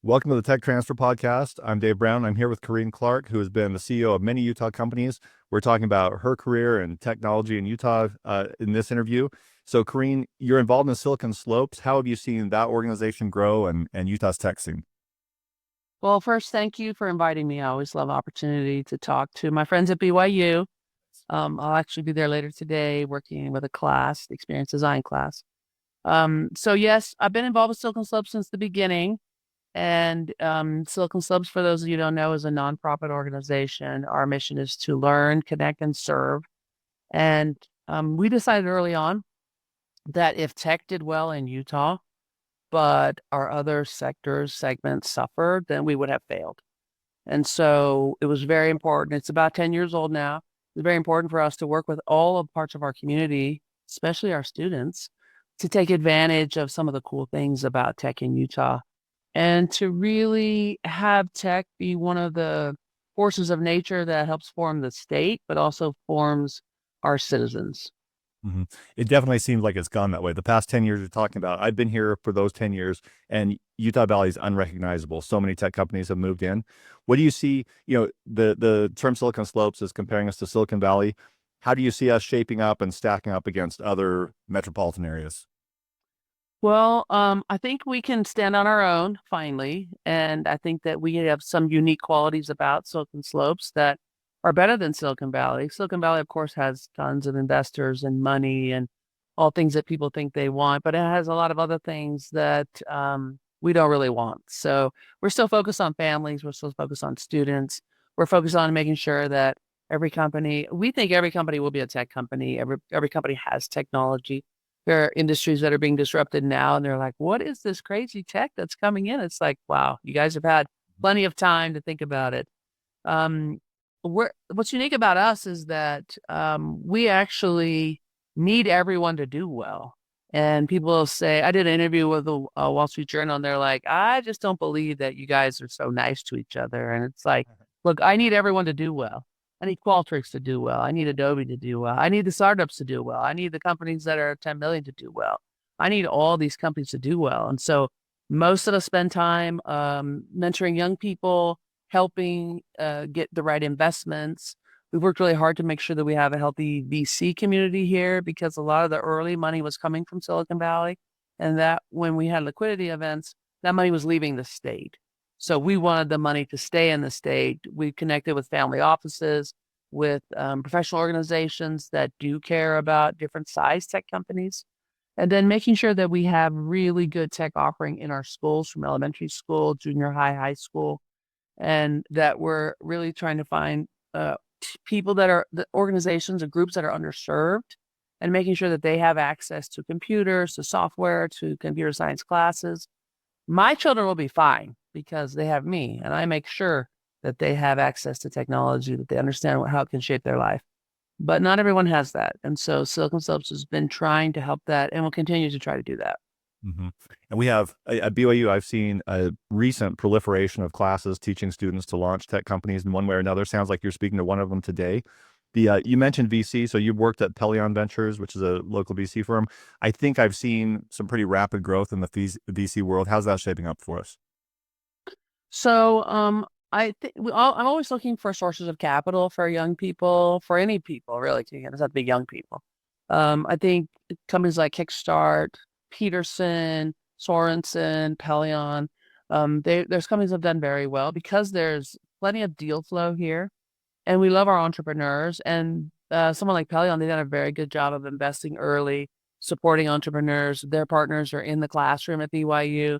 Welcome to the Tech Transfer Podcast. I'm Dave Brown. I'm here with Carine Clark, who has been the CEO of many Utah companies. We're talking about her career and technology in Utah in this interview. So, Carine, you're involved in Silicon Slopes. How have you seen that organization grow and Utah's tech scene? Well, first, thank you for inviting me. I always love opportunity to talk to my friends at BYU. I'll actually be there later today working with a class, the experience design class. So yes, I've been involved with Silicon Slopes since the beginning. And Silicon Slopes, for those of you who don't know, is a nonprofit organization. Our mission is to learn, connect, and serve. And we decided early on that if tech did well in Utah, but our other segments suffered, then we would have failed. And so it was very important. It's about 10 years old now. It's very important for us to work with all of parts of our community, especially our students, to take advantage of some of the cool things about tech in Utah and to really have tech be one of the forces of nature that helps form the state, but also forms our citizens. Mhm. It definitely seems like it's gone that way. The past 10 years you're talking about, I've been here for those 10 years, and Utah Valley is unrecognizable. So many tech companies have moved in. What do you see? The term Silicon Slopes is comparing us to Silicon Valley. How do you see us shaping up and stacking up against other metropolitan areas? Well, I think we can stand on our own finally, and I think that we have some unique qualities about Silicon Slopes that are better than Silicon Valley. Silicon Valley, of course, has tons of investors and money and all things that people think they want, but it has a lot of other things that we don't really want. So we're still focused on families. We're still focused on students. We're focused on making sure that we think every company will be a tech company. Every company has technology. There are industries that are being disrupted now, and they're like, what is this crazy tech that's coming in? It's like, wow, you guys have had plenty of time to think about it. Um, what's unique about us is that we actually need everyone to do well. And people say, I did an interview with the Wall Street Journal, and they're like, I just don't believe that you guys are so nice to each other. And it's like, look, I need everyone to do well. I need Qualtrics to do well. I need Adobe to do well. I need the startups to do well. I need the companies that are 10 million to do well. I need all these companies to do well. And so most of us spend time mentoring young people, helping get the right investments. We've worked really hard to make sure that we have a healthy VC community here because a lot of the early money was coming from Silicon Valley. And that when we had liquidity events, that money was leaving the state. So we wanted the money to stay in the state. We connected with family offices, with professional organizations that do care about different size tech companies, and then making sure that we have really good tech offering in our schools from elementary school, junior high, high school, and that we're really trying to find people that are the organizations and groups that are underserved and making sure that they have access to computers, to software, to computer science classes. My children will be fine because they have me, and I make sure that they have access to technology, that they understand how it can shape their life. But not everyone has that. And so Silicon Slopes has been trying to help that and will continue to try to do that. Hmm. And we have at BYU, I've seen a recent proliferation of classes teaching students to launch tech companies in one way or another. Sounds like you're speaking to one of them today. You mentioned VC, so you worked at Pelion Ventures, which is a local VC firm. I think I've seen some pretty rapid growth in the VC world. How's that shaping up for us? So I think I'm always looking for sources of capital for young people, for any people, really. It doesn't have to be young people. I think companies like Kickstart, Peterson, Sorensen, Pelion, there's companies that have done very well because there's plenty of deal flow here, and we love our entrepreneurs. And someone like Pelion, they've done a very good job of investing early, supporting entrepreneurs. Their partners are in the classroom at BYU.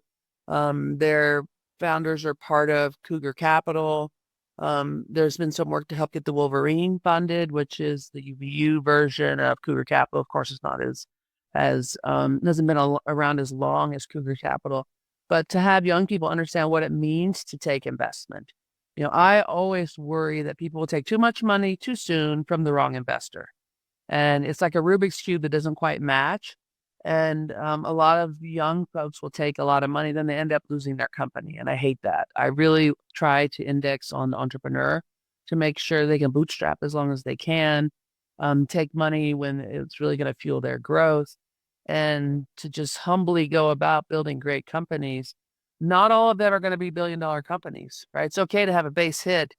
Their founders are part of Cougar Capital. There's been some work to help get the Wolverine funded, which is the UVU version of Cougar Capital. Of course, it's not as hasn't been around as long as Cougar Capital, but to have young people understand what it means to take investment. I always worry that people will take too much money too soon from the wrong investor. And it's like a Rubik's Cube that doesn't quite match. And a lot of young folks will take a lot of money, then they end up losing their company. And I hate that. I really try to index on the entrepreneur to make sure they can bootstrap as long as they can, take money when it's really going to fuel their growth, and to just humbly go about building great companies. not all of them are going to be billion-dollar companies, right? It's okay to have a base hit.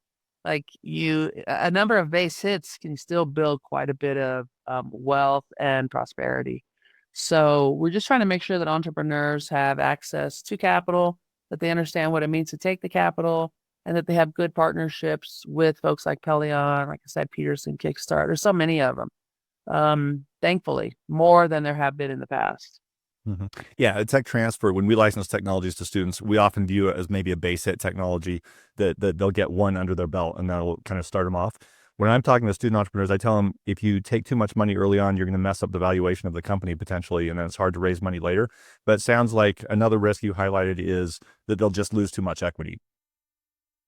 Like a number of base hits can still build quite a bit of wealth and prosperity. So we're just trying to make sure that entrepreneurs have access to capital, that they understand what it means to take the capital, and that they have good partnerships with folks like Pelion, like I said, Peterson, Kickstart. There's so many of them. Thankfully, more than there have been in the past. Mhm. Yeah, a tech transfer, when we license technologies to students, we often view it as maybe a base hit technology that they'll get one under their belt and that'll kind of start them off. When I'm talking to student entrepreneurs, I tell them if you take too much money early on, you're going to mess up the valuation of the company potentially, and then it's hard to raise money later. But it sounds like another risk you highlighted is that they'll just lose too much equity.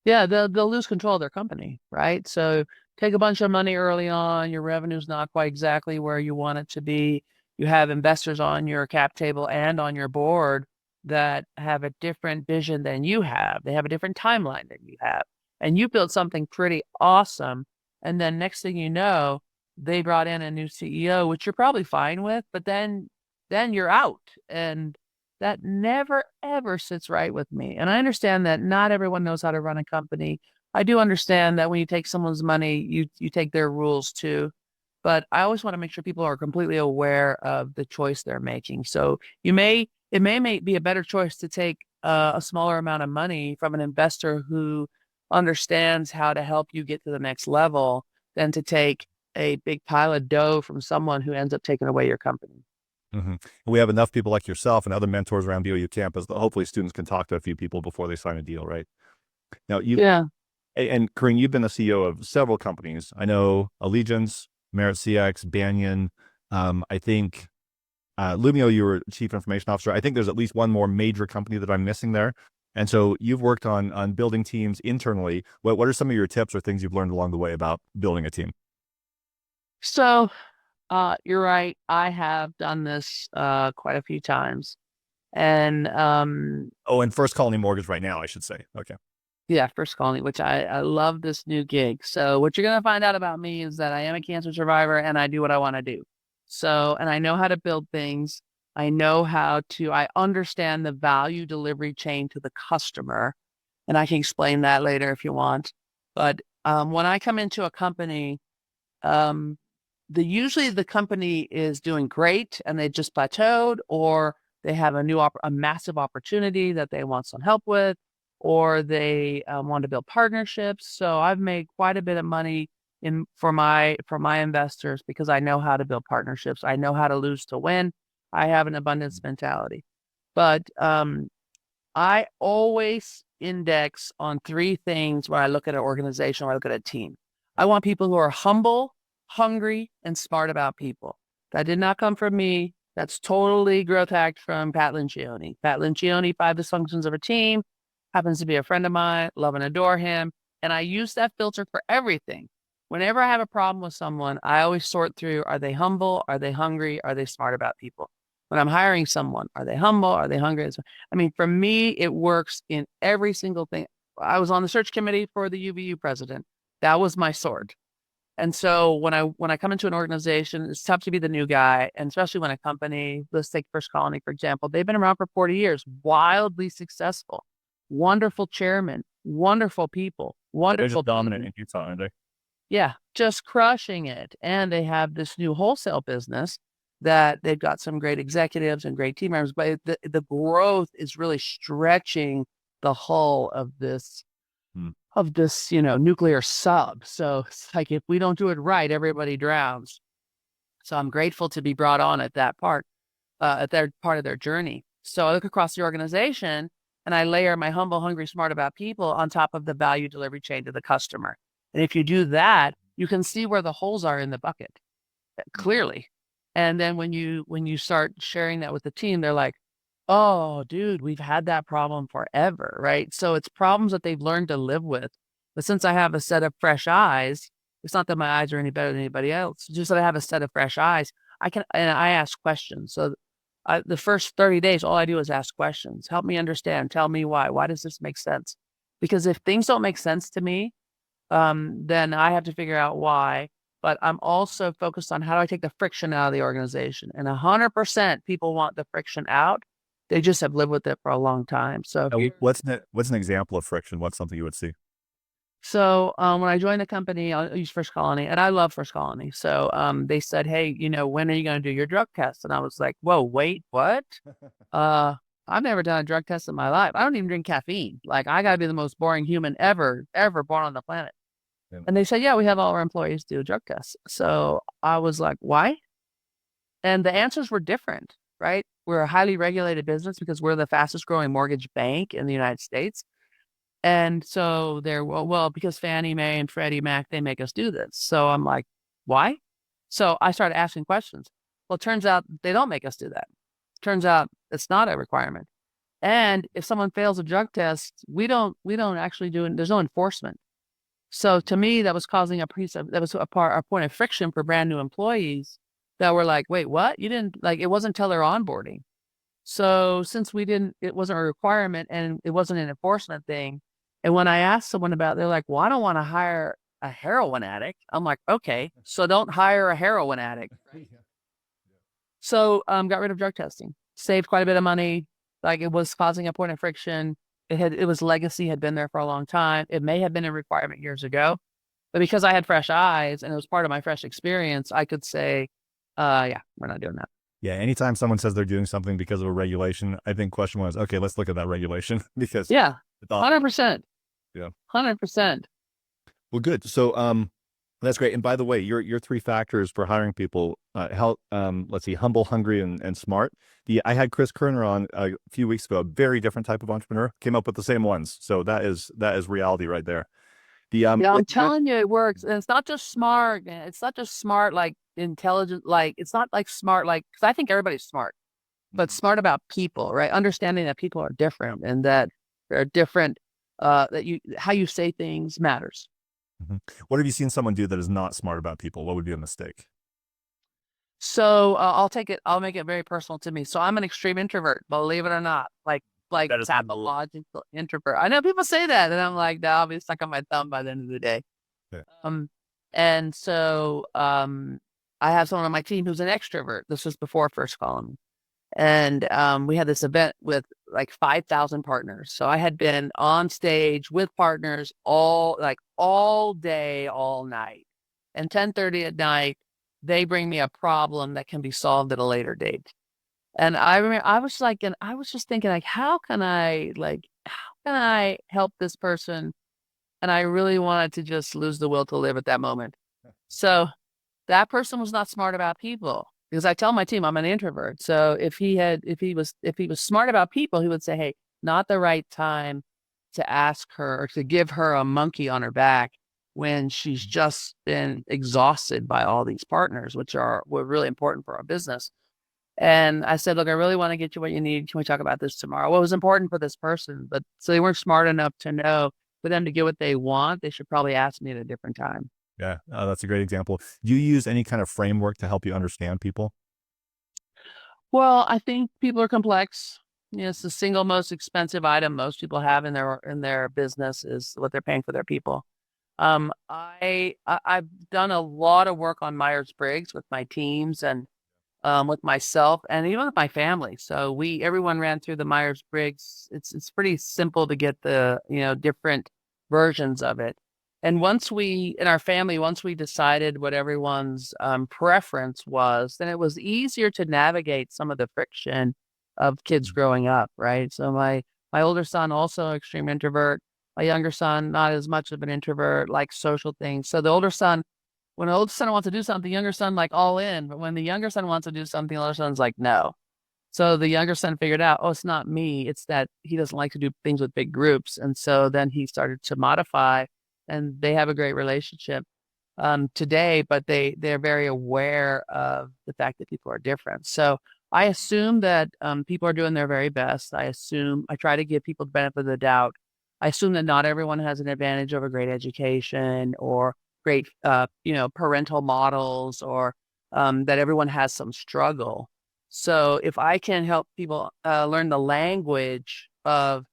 Yeah, they'll lose control of their company, right? So take a bunch of money early on, your revenue's not quite exactly where you want it to be. You have investors on your cap table and on your board that have a different vision than you have. They have a different timeline than you have. And you built something pretty awesome. And then next thing you know, they brought in a new CEO, which you're probably fine with, but then you're out. And that never, ever sits right with me. And I understand that not everyone knows how to run a company. I do understand that when you take someone's money, you take their rules too. But I always want to make sure people are completely aware of the choice they're making. So it may be a better choice to take a smaller amount of money from an investor who understands how to help you get to the next level than to take a big pile of dough from someone who ends up taking away your company. Mhm. We have enough people like yourself and other mentors around BYU campus that hopefully students can talk to a few people before they sign a deal, right? Now, Yeah. and Carine, you've been the CEO of several companies. I know Allegiance, Merit CX, Banyan. I think Lumio, you were chief information officer. I think there's at least one more major company that I'm missing there. And so you've worked on building teams internally. What are some of your tips or things you've learned along the way about building a team? So you're right. I have done this quite a few times. And Oh, and First Colony Mortgage right now, I should say. Okay. yeah, First Colony, which I love this new gig. So what you're gonna find out about me is that I am a cancer survivor and I do what I want to do. So, and I know how to build things. I understand the value delivery chain to the customer, and I can explain that later if you want. But when I come into a company, um, usually the company is doing great and they just plateaued, or they have a massive opportunity that they want some help with, or they want to build partnerships. So I've made quite a bit of money in for my investors because I know how to build partnerships. I know how to lose to win. I have an abundance mentality. But I always index on three things when I look at an organization or I look at a team. I want people who are humble, hungry, and smart about people. That did not come from me. That's totally growth hacked from Pat Lencioni. Pat Lencioni, Five Dysfunctions of a Team, happens to be a friend of mine, love and adore him. And I use that filter for everything. Whenever I have a problem with someone, I always sort through, are they humble? Are they hungry? Are they smart about people? When I'm hiring someone, are they humble? Are they hungry? I mean, for me, it works in every single thing. I was on the search committee for the UVU president. That was my sword. And so when I come into an organization, it's tough to be the new guy, and especially when a company, let's take First Colony, for example, they've been around for 40 years, wildly successful, wonderful chairman, wonderful people, They're wonderful just people. dominant in Utah, aren't they? Yeah, just crushing it. And they have this new wholesale business that they've got some great executives and great team members, but the growth is really stretching the hull Hmm. of this, nuclear sub. So it's like if we don't do it right, everybody drowns. So I'm grateful to be brought on at their part of their journey. So I look across the organization and I layer my humble, hungry, smart about people on top of the value delivery chain to the customer. And if you do that, you can see where the holes are in the bucket clearly. And then when you start sharing that with the team, they're like, "Oh, dude, we've had that problem forever," right? So it's problems that they've learned to live with. But since I have a set of fresh eyes, it's not that my eyes are any better than anybody else. It's just that I have a set of fresh eyes. I ask questions. So the first 30 days, all I do is ask questions. Help me understand. Tell me why. Why does this make sense? Because if things don't make sense to me, then I have to figure out why. But I'm also focused on how do I take the friction out of the organization. And 100% people want the friction out. They just have lived with it for a long time. So What's an example of friction? What's something you would see? when I joined the company, I'll use First Colony, and I love First Colony. So they said, "Hey, when are you going to do your drug test?" And I was like, "Whoa, wait, what? Uh, I've never done a drug test in my life. I don't even drink caffeine. Like, I got to be the most boring human ever born on the planet." Yeah. And they said, "Yeah, we have all our employees do drug tests." So I was like, "Why?" And the answers were different, right? We're a highly regulated business because we're the fastest growing mortgage bank in the United States. And so they're, well, because Fannie Mae and Freddie Mac, they make us do this. So I'm like, why? So I started asking questions. Well, it turns out they don't make us do that. Turns out it's not a requirement. And if someone fails a drug test, we don't actually do it. There's no enforcement. So to me, that was causing that was a point of friction for brand new employees that were like, wait, what? You didn't like, it wasn't until their onboarding. So since it wasn't a requirement and it wasn't an enforcement thing. And when I asked someone about it, they're like, well, I don't want to hire a heroin addict. I'm like, okay, so don't hire a heroin addict. Yeah. So got rid of drug testing, saved quite a bit of money. Like, it was causing a point of friction. It was legacy, had been there for a long time. It may have been a requirement years ago, but because I had fresh eyes and it was part of my fresh experience, I could say, yeah, we're not doing that. Yeah, anytime someone says they're doing something because of a regulation, I think question was, okay, let's look at that regulation because Yeah, it's off. 100%. Yeah. 100%. Well, good. So, that's great. And by the way, your three factors for hiring people, let's see, humble, hungry, and smart. I had Chris Kerner on a few weeks ago, a very different type of entrepreneur, came up with the same ones. So that is reality right there. Yeah, I'm What you telling you, it works. And it's not just smart, man. It's not just smart, like intelligent, like it's not like smart, like, because I think everybody's smart, but Mhm. smart about people, right? Understanding that people are different and that they're different, that how you say things matters. Mhm. What have you seen someone do that is not smart about people? What would be a mistake? So I'll make it very personal to me. So I'm an extreme introvert, believe it or not, like That is unbelievable. pathological introvert. I know people say that, and I'm like, no, I'll be stuck on my thumb by the end of the day. Yeah. Um, and so I have someone on my team who's an extrovert. This was before First Column. And we had this event with like 5,000 partners. So I had been on stage with partners all day, all night. And 10:30 at night, they bring me a problem that can be solved at a later date. And I remember I was just thinking, like, how can I help this person? And I really wanted to just lose the will to live at that moment. So that person was not smart about people, because I tell my team I'm an introvert. So if he was smart about people, he would say, "Hey, not the right time to ask her or to give her a monkey on her back when she's just been exhausted by all these partners, which were really important for our business." And I said, "Look, I really want to get you what you need. Can we talk about this tomorrow?" What was important for this person, but so they weren't smart enough to know for them to get what they want, they should probably ask me at a different time. Yeah, that's a great example. Do you use any kind of framework to help you understand people? Well, I think people are complex. It's the single most expensive item most people have in their business is what they're paying for their people. I've done a lot of work on Myers-Briggs with my teams and with myself and even with my family. So everyone ran through the Myers-Briggs. It's pretty simple to get the, different versions of it. And in our family, once we decided what everyone's preference was, then it was easier to navigate some of the friction of kids growing up, right? So my older son, also extreme introvert. My younger son, not as much of an introvert, like social things. So when the older son wants to do something, the younger son like all in. But when the younger son wants to do something, the older son's like no. So the younger son figured out, oh, it's not me. It's that he doesn't like to do things with big groups. And so then he started to modify, and they have a great relationship today, but they're very aware of the fact that people are different. So I assume that people are doing their very best. I try to give people the benefit of the doubt. I assume that not everyone has an advantage over great education or great, parental models, or that everyone has some struggle. So if I can help people learn the language of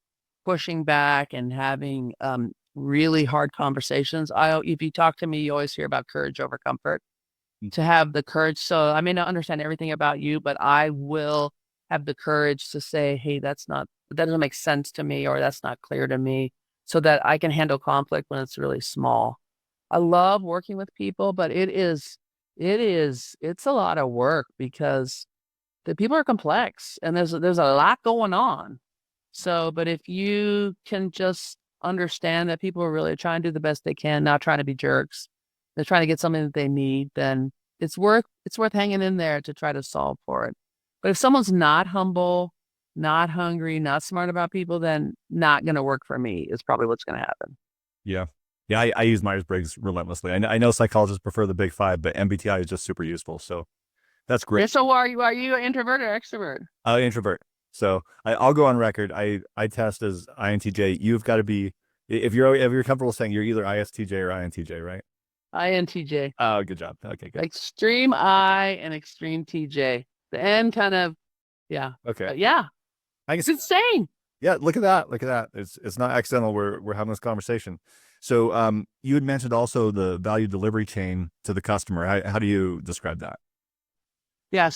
pushing back and having really hard conversations. If you talk to me, you always hear about courage over comfort. Mm. To have the courage. So I may not understand everything about you, but I will have the courage to say, hey, that doesn't make sense to me, or that's not clear to me, so that I can handle conflict when it's really small. I love working with people, but it's a lot of work because the people are complex and there's a lot going on. So, but if you can just understand that people are really trying to do the best they can, not trying to be jerks, they're trying to get something that they need, then it's worth hanging in there to try to solve for it. But if someone's not humble, not hungry, not smart about people, then not going to work for me is probably what's going to happen. Yeah. Yeah, I use Myers-Briggs relentlessly. I know psychologists prefer the big five, but MBTI is just super useful. So that's Yeah, great. so are you an introvert or extrovert? Introvert. So I'll go on record. I test as INTJ. You've got to be, if you're comfortable saying you're either ISTJ or INTJ, right? INTJ. Oh, good job. Okay, good. Extreme I and extreme TJ. The N kind of, yeah. Okay. Yeah, I it's guess. insane. Yeah, look at that. Look at that. It's not accidental. We're having this conversation. So you had mentioned also the value delivery chain to the customer. How do you describe that? Yeah,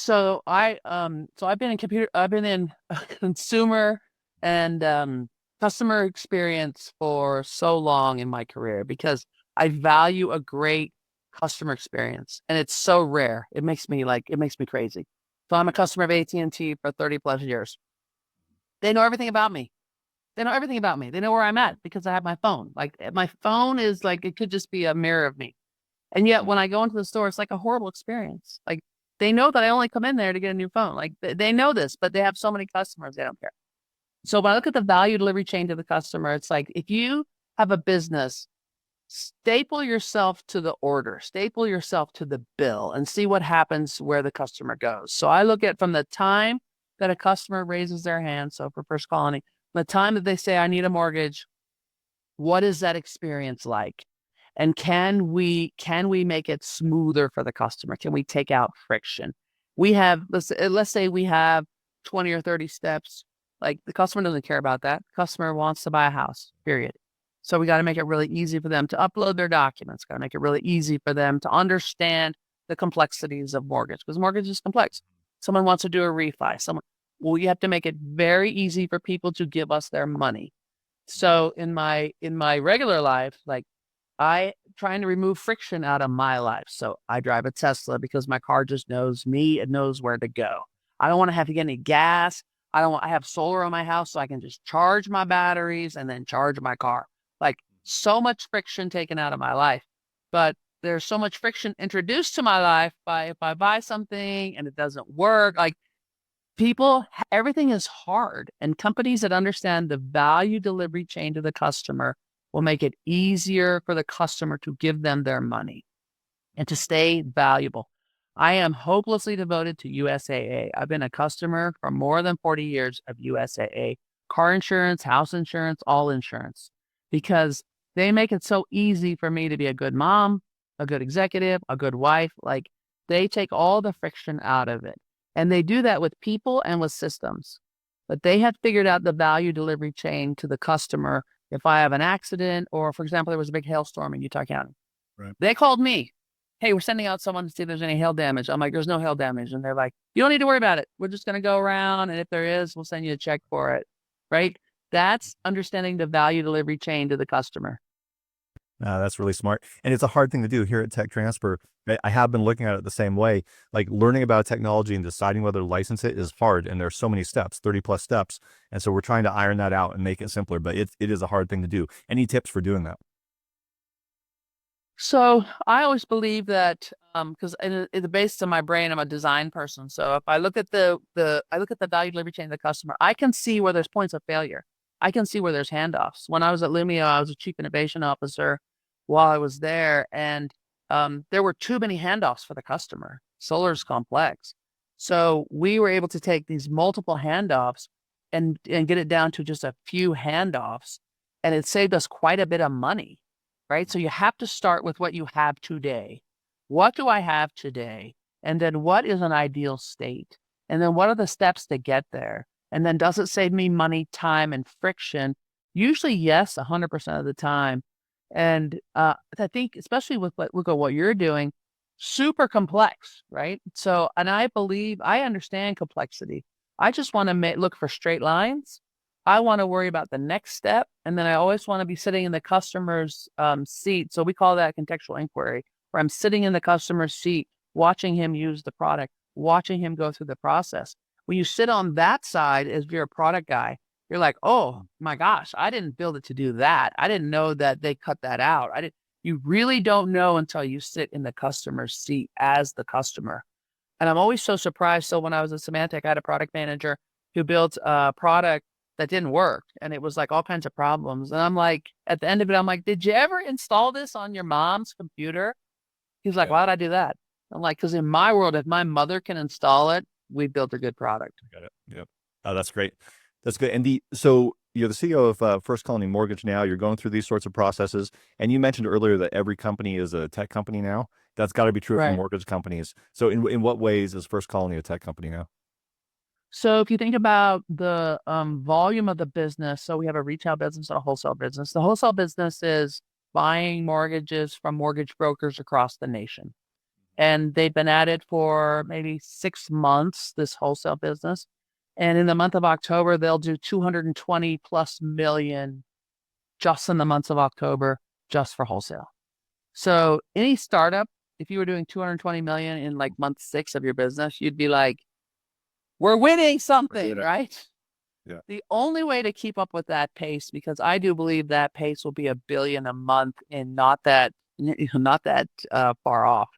I've been in consumer and customer experience for so long in my career because I value a great customer experience, and it's so rare. It makes me crazy. So I'm a customer of AT&T for 30 plus years. They know everything about me. They know everything about me. They know where I'm at because I have my phone. Like my phone is like it could just be a mirror of me. And yet when I go into the store, it's like a horrible experience. Like they know that I only come in there to get a new phone. Like they know this, but they have so many customers, they don't care. So when I look at the value delivery chain to the customer, it's like if you have a business, staple yourself to the order, staple yourself to the bill, and see what happens where the customer goes. So I look at from the time that a customer raises their hand. So for First Colony, the time that they say, I need a mortgage, what is that experience like? And can we make it smoother for the customer? Can we take out friction? We have let's say we have 20 or 30 steps. Like the customer doesn't care about that. The customer wants to buy a house, period. So we got to make it really easy for them to upload their documents. Got to make it really easy for them to understand the complexities of mortgage because mortgage is complex. Someone wants to do a refi. Well, you have to make it very easy for people to give us their money. So in my regular life, like I trying to remove friction out of my life. So I drive a Tesla because my car just knows me. It knows where to go. I don't want to have to get any gas. I have solar on my house so I can just charge my batteries and then charge my car. Like so much friction taken out of my life. But there's so much friction introduced to my life by if I buy something and it doesn't work. Like everything is hard, and companies that understand the value delivery chain to the customer will make it easier for the customer to give them their money and to stay valuable. I am hopelessly devoted to USAA. I've been a customer for more than 40 years of USAA, car insurance, house insurance, all insurance, because they make it so easy for me to be a good mom, a good executive, a good wife. Like they take all the friction out of it. And they do that with people and with systems. But they have figured out the value delivery chain to the customer. If I have an accident, or for example, there was a big hailstorm in Utah County, Right. they called me. Hey, we're sending out someone to see if there's any hail damage. I'm like, there's no hail damage. And they're like, you don't need to worry about it. We're just going to go around. And if there is, we'll send you a check for it. Right. That's understanding the value delivery chain to the customer. That's really smart. And it's a hard thing to do here at Tech Transfer. I have been looking at it the same way. Like learning about technology and deciding whether to license it is hard. And there's so many steps, 30 plus steps. And so we're trying to iron that out and make it simpler, but it is a hard thing to do. Any tips for doing that? So I always believe that because in the base of my brain, I'm a design person. So if I look at the value delivery chain of the customer, I can see where there's points of failure. I can see where there's handoffs. When I was at Lumio, I was a chief innovation officer while I was there, and there were too many handoffs for the customer. Solar is complex, so we were able to take these multiple handoffs and get it down to just a few handoffs, and it saved us quite a bit of money, right? So you have to start with what you have today. What do I have today? And then what is an ideal state? And then what are the steps to get there? And then does it save me money, time, and friction? Usually, yes, 100% of the time. And I think, especially with what you're doing, super complex, right? So, and I understand complexity. I just want to look for straight lines. I want to worry about the next step. And then I always want to be sitting in the customer's seat. So we call that contextual inquiry, where I'm sitting in the customer's seat, watching him use the product, watching him go through the process. When you sit on that side as you're a product guy, you're like, oh my gosh, I didn't build it to do that. I didn't know that they cut that out. I didn't. You really don't know until you sit in the customer's seat as the customer. And I'm always so surprised. So when I was at Symantec, I had a product manager who built a product that didn't work. And it was like all kinds of problems. And I'm like, at the end of it, I'm like, did you ever install this on your mom's computer? He's like, Yeah, why'd I do that? I'm like, because in my world, if my mother can install it, we built a good product. got it. Yep. Oh, that's great. That's good. And so you're the CEO of First Colony Mortgage now. You're going through these sorts of processes, and you mentioned earlier that every company is a tech company now. That's got to be true for Right. mortgage companies. So in what ways is First Colony a tech company now? So if you think about the volume of the business, so we have a retail business and a wholesale business. The wholesale business is buying mortgages from mortgage brokers across the nation. And they've been at it for maybe 6 months, this wholesale business. And in the month of October, they'll do 220 plus million just in the months of October, just for wholesale. So any startup, if you were doing 220 million in like month 6 of your business, you'd be like, we're winning something, right? Yeah. The only way to keep up with that pace, because I do believe that pace will be 1 billion a month and not that far off.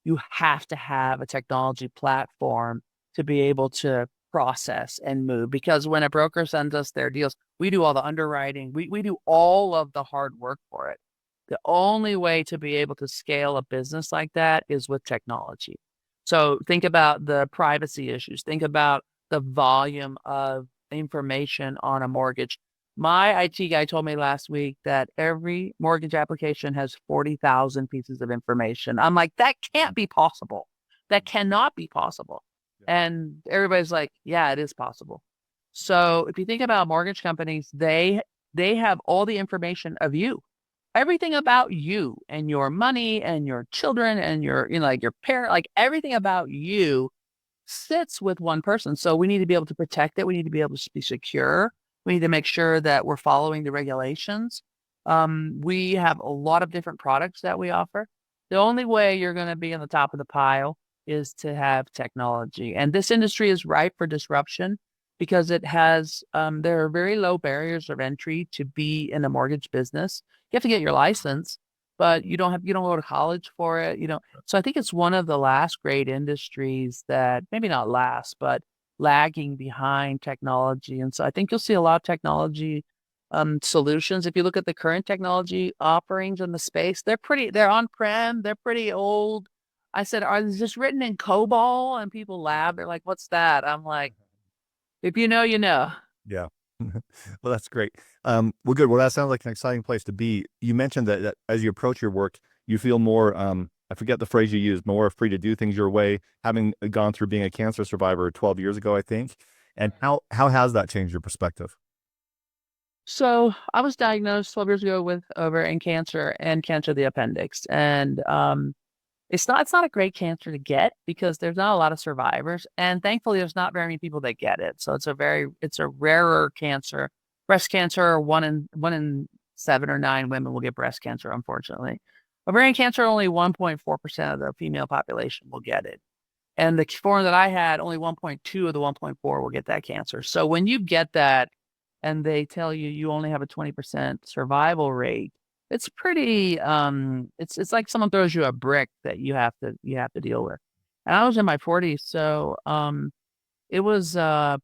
You have to have a technology platform to be able to process and move. Because when a broker sends us their deals, we do all the underwriting, we do all of the hard work for it. The only way to be able to scale a business like that is with technology. So think about the privacy issues, think about the volume of information on a mortgage. My IT guy told me last week that every mortgage application has 40,000 pieces of information. I'm like, that can't be possible. That cannot be possible. Yeah. And everybody's like, yeah, it is possible. So if you think about mortgage companies, they have all the information of you, everything about you and your money and your children and your, like your parent, like everything about you sits with one person. So we need to be able to protect it. We need to be able to be secure. We need to make sure that we're following the regulations. We have a lot of different products that we offer. The only way you're going to be on the top of the pile is to have technology. And this industry is ripe for disruption because there are very low barriers of entry to be in a mortgage business. You have to get your license, but you don't go to college for it. So I think it's one of the last great industries that maybe not last, but lagging behind technology. And so I think you'll see a lot of technology solutions. If you look at the current technology offerings in the space, they're on-prem, they're pretty old. I said, are these just written in COBOL? And people laugh. They're like, what's that? I'm like, if you know, you know. Yeah. Well, that's great. Well, good. Well, that sounds like an exciting place to be. You mentioned that as you approach your work, you feel more, I forget the phrase you used, more free to do things your way, having gone through being a cancer survivor 12 years ago, I think. And how has that changed your perspective? So I was diagnosed 12 years ago with ovarian cancer and cancer of the appendix. And it's not a great cancer to get because there's not a lot of survivors. And thankfully there's not very many people that get it. So it's a rarer cancer. Breast cancer, one in 7 or 9 women will get breast cancer, unfortunately. Ovarian cancer, only 1.4% of the female population will get it. And the form that I had, only 1.2 of the 1.4 will get that cancer. So when you get that and they tell you you only have a 20% survival rate, it's pretty it's like someone throws you a brick that you have to deal with. And I was in my 40s, so it was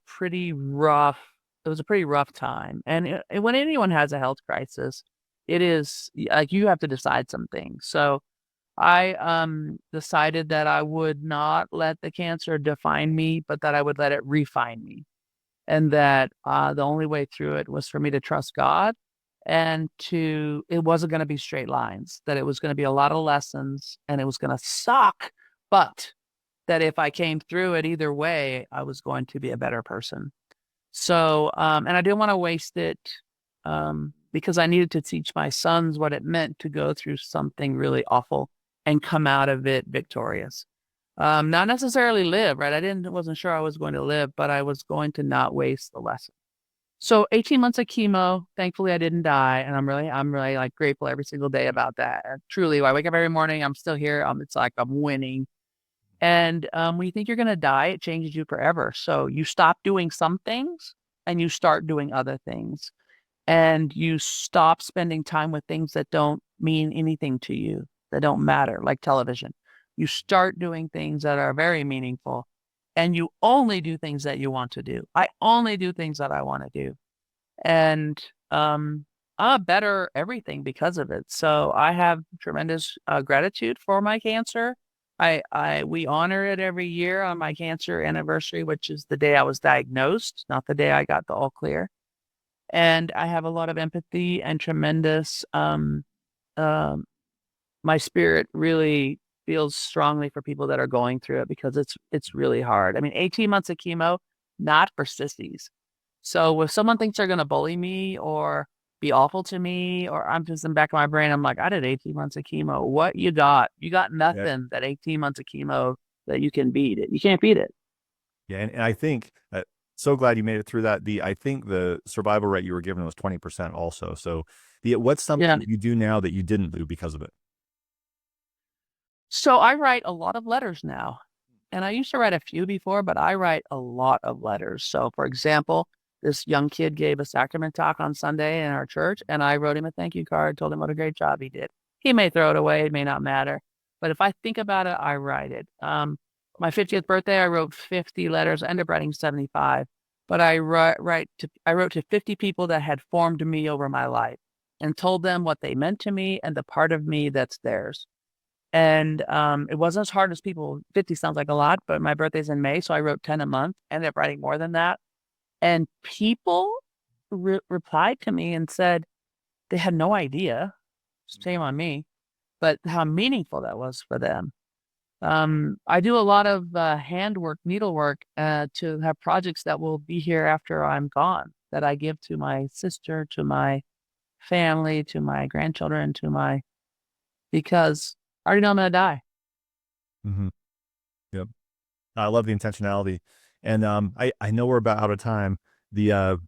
pretty rough. It was a pretty rough time. And when anyone has a health crisis, it is like you have to decide some things. So I decided that I would not let the cancer define me, but that I would let it refine me. And that the only way through it was for me to trust God and it wasn't going to be straight lines, that it was going to be a lot of lessons and it was going to suck, but that if I came through it either way, I was going to be a better person. So, and I didn't want to waste it because I needed to teach my sons what it meant to go through something really awful and come out of it victorious. Not necessarily live, right? Wasn't sure I was going to live, but I was going to not waste the lesson. So 18 months of chemo, thankfully I didn't die. And I'm really like grateful every single day about that. And truly, I wake up every morning, I'm still here. It's like I'm winning. And when you think you're going to die, it changes you forever. So you stop doing some things and you start doing other things. And you stop spending time with things that don't mean anything to you, that don't matter, like television. You start doing things that are very meaningful and you only do things that you want to do. I only do things that I want to do. And I'm better everything because of it. So I have tremendous gratitude for my cancer. We honor it every year on my cancer anniversary, which is the day I was diagnosed, not the day I got the all clear. And I have a lot of empathy and tremendous um my spirit really feels strongly for people that are going through it because it's really hard. I mean, 18 months of chemo, not for sissies. So if someone thinks they're going to bully me or be awful to me, or I'm just in the back of my brain, I'm like, I did 18 months of chemo. What you got? You got Yeah. nothing that 18 months of chemo that you can beat it. You can't beat it. Yeah. And I think so glad you made it through that. I think the survival rate you were given was 20% also. So what's Yeah. something you do now that you didn't do because of it? So I write a lot of letters now. And I used to write a few before, but I write a lot of letters. So, for example, this young kid gave a sacrament talk on Sunday in our church, and I wrote him a thank you card, told him what a great job he did. He may throw it away, it may not matter. But if I think about it, I write it. My 50th birthday, I wrote 50 letters. I ended up writing 75. But I wrote to 50 people that had formed me over my life and told them what they meant to me and the part of me that's theirs. And it wasn't as hard as people. 50 sounds like a lot, but my birthday's in May, so I wrote 10 a month. Ended up writing more than that. And people replied to me and said they had no idea, shame on me, but how meaningful that was for them. I do a lot of handwork, needlework, to have projects that will be here after I'm gone that I give to my sister, to my family, to my grandchildren, because I already know I'm going to die. Hmm. Yep. I love the intentionality. And I know we're about out of time. The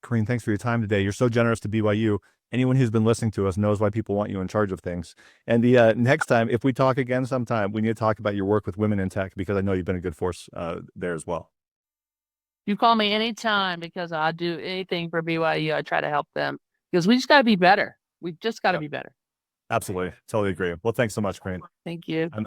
Carine, thanks for your time today. You're so generous to BYU. Anyone who's been listening to us knows why people want you in charge of things. And the next time, if we talk again sometime, we need to talk about your work with women in tech because I know you've been a good force there as well. You call me anytime because I do anything for BYU. I try to help them because we just got to be better. We just got to Yep. be better. Absolutely. Totally agree. Well, thanks so much, Carine. Thank you. I'm